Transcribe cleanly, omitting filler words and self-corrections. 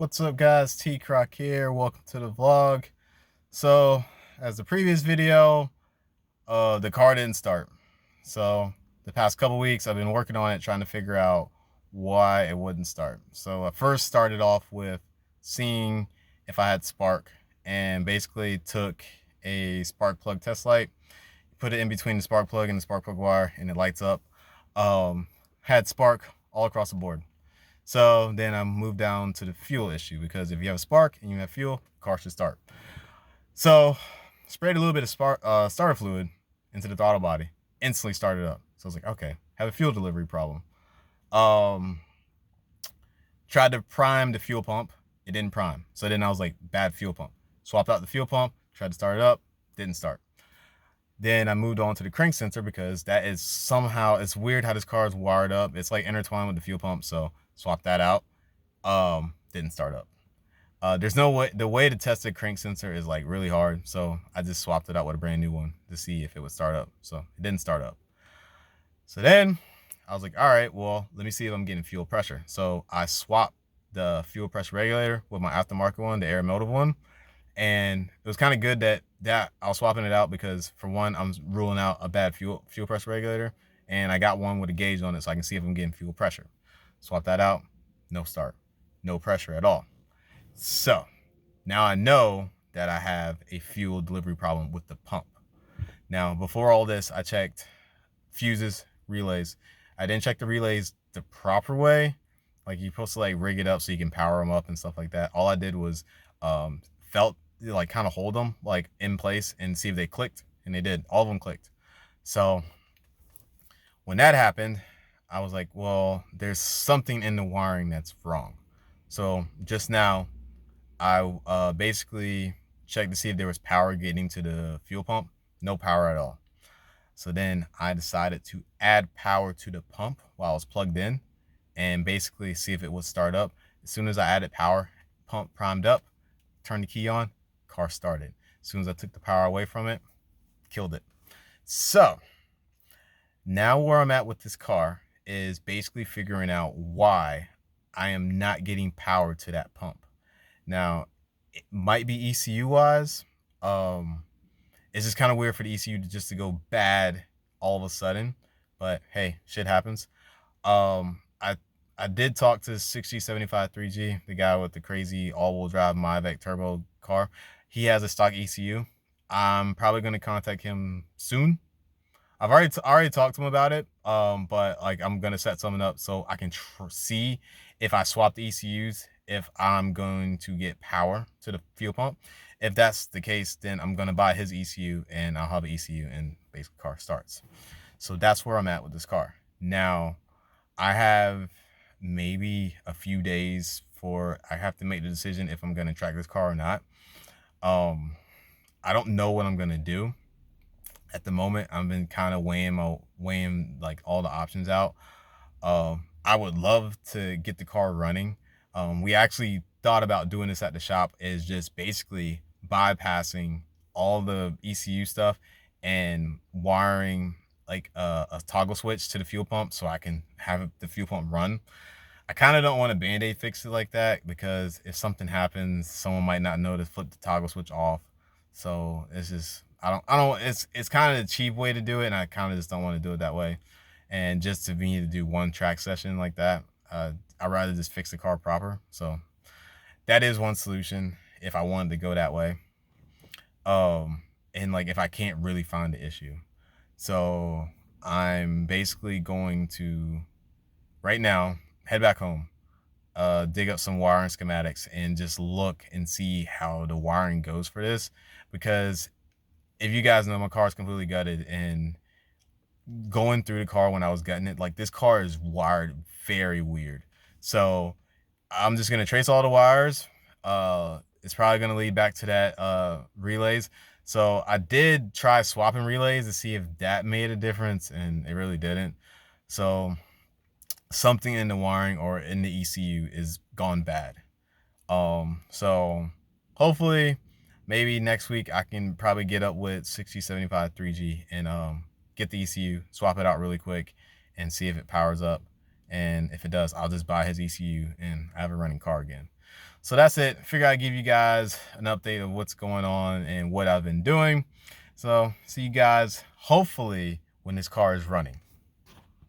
What's up guys, T-Croc here, welcome to the vlog. So, as the previous video, the car didn't start. So, the past couple weeks I've been working on it, trying to figure out why it wouldn't start. So I first started off with seeing if I had spark, and basically took a spark plug test light, put it in between the spark plug and the spark plug wire, and it lights up. Had spark all across the board. So then I moved down to the fuel issue, because if you have a spark and you have fuel, the car should start. So sprayed a little bit of starter fluid into the throttle body, instantly started up. So I was like, okay, have a fuel delivery problem. Tried to prime the fuel pump, it didn't prime. So then I was like, bad fuel pump. Swapped out the fuel pump, tried to start it up, didn't start. Then I moved on to the crank sensor, because that is somehow, it's weird how this car is wired up. It's like intertwined with the fuel pump, so swapped that out. Didn't start up. There's no way, the way to test the crank sensor is like really hard, so I just swapped it out with a brand new one to see if it would start up. So it didn't start up. So then I was like, all right, well, let me see if I'm getting fuel pressure. So I swapped the fuel pressure regulator with my aftermarket one, the Air Motive one. And it was kind of good that I was swapping it out, because for one, I'm ruling out a bad fuel pressure regulator, and I got one with a gauge on it so I can see if I'm getting fuel pressure. Swap that out, no start, no pressure at all. So now I know that I have a fuel delivery problem with the pump. Now, before all this, I checked fuses, relays. I didn't check the relays the proper way. Like, you're supposed to like rig it up so you can power them up and stuff like that. All I did was felt, like, kind of hold them like in place and see if they clicked, and they did. All of them clicked. So when that happened, I was like, well, there's something in the wiring that's wrong. So just now I basically checked to see if there was power getting to the fuel pump. No power at all. So then I decided to add power to the pump while I was plugged in, and basically see if it would start up. As soon as I added power, pump primed up, turned the key on, car started. As soon as I took the power away from it, killed it. So now where I'm at with this car is basically figuring out why I am not getting power to that pump. Now, it might be ECU wise. It's just kind of weird for the ECU to go bad all of a sudden, but hey, shit happens. I did talk to 6075 3G, the guy with the crazy all-wheel drive Mavic turbo car. He has a stock ECU. I'm probably going to contact him soon. I've already talked to him about it, but like, I'm going to set something up so I can see if I swap the ECUs, if I'm going to get power to the fuel pump. If that's the case, then I'm going to buy his ECU, and I'll have an ECU, and basically car starts. So that's where I'm at with this car. Now, I have maybe a few days for I have to make the decision if I'm going to track this car or not. I don't know what I'm going to do. At the moment, I've been kind of weighing like all the options out. I would love to get the car running. We actually thought about doing this at the shop, is just basically bypassing all the ECU stuff and wiring like a toggle switch to the fuel pump so I can have the fuel pump run. I kind of don't want to band-aid fix it like that, because if something happens, someone might not know to flip the toggle switch off. So it's just, I don't, it's kind of a cheap way to do it, and I kind of just don't want to do it that way. And just to me to do one track session like that, I'd rather just fix the car proper. So that is one solution if I wanted to go that way. And like, if I can't really find the issue. So I'm basically going to, right now, head back home, dig up some wiring schematics, and just look and see how the wiring goes for this. Because if you guys know, my car is completely gutted, and going through the car when I was gutting it, like, this car is wired very weird. So I'm just gonna trace all the wires. It's probably gonna lead back to that relays. So I did try swapping relays to see if that made a difference, and it really didn't. So something in the wiring or in the ECU is gone bad. So hopefully maybe next week I can probably get up with 6075 3G and get the ECU, swap it out really quick, and see if it powers up. And if it does, I'll just buy his ECU and I have a running car again. So that's it. Figure I'd give you guys an update of what's going on and what I've been doing. So see you guys hopefully when this car is running.